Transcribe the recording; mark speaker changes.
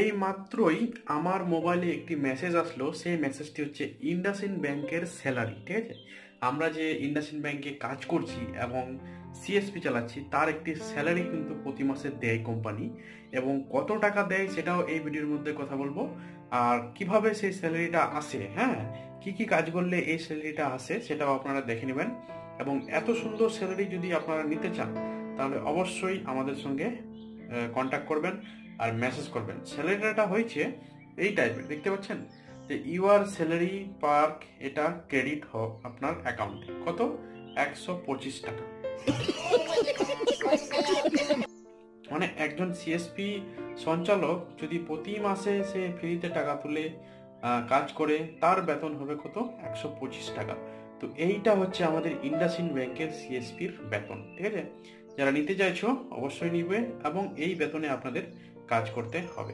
Speaker 1: এই মাত্রই আমার মোবাইলে একটি মেসেজ আসলো। সেই মেসেজটি হচ্ছে ইন্ডাসইন্ড ব্যাংকের স্যালারি। ঠিক আছে, আমরা যে ইন্ডাসইন্ড ব্যাংকে কাজ করছি এবং সিএসপি চালাচ্ছি, তার একটি স্যালারি কিন্তু প্রতি মাসে দেয় কোম্পানি, এবং কত টাকা দেয় সেটাও এই ভিডিওর মধ্যে কথা বলবো। আর কিভাবে সেই স্যালারিটা আসে, হ্যাঁ, কি কি কাজ করলে এই স্যালারিটা আসে সেটাও আপনারা দেখে নেবেন। এবং এত সুন্দর স্যালারি যদি আপনারা নিতে চান, তাহলে অবশ্যই আমাদের সঙ্গে কন্ট্যাক্ট করবেন আর মেসেজ করবেন। স্যালারিটা হয়েছে এই টাইপের, দেখতে পাচ্ছেন যে ইউআর স্যালারি পার্ক, এটা ক্রেডিট হোক আপনার অ্যাকাউন্টে। কত? 125 টাকা। মানে একজন সিএসপি সঞ্চালক যদি প্রতি মাসে সে ফ্রিতে টাকা তুলে কাজ করে, তার বেতন হবে কত? 125 টাকা। তো এইটা হচ্ছে আমাদের ইন্ডাসইন্ড ব্যাংকের সিএসপির বেতন। ঠিক আছে, যারা নিতে চাইছো অবশ্যই নিবে এবং এই বেতনে আপনাদের কাজ করতে হবে।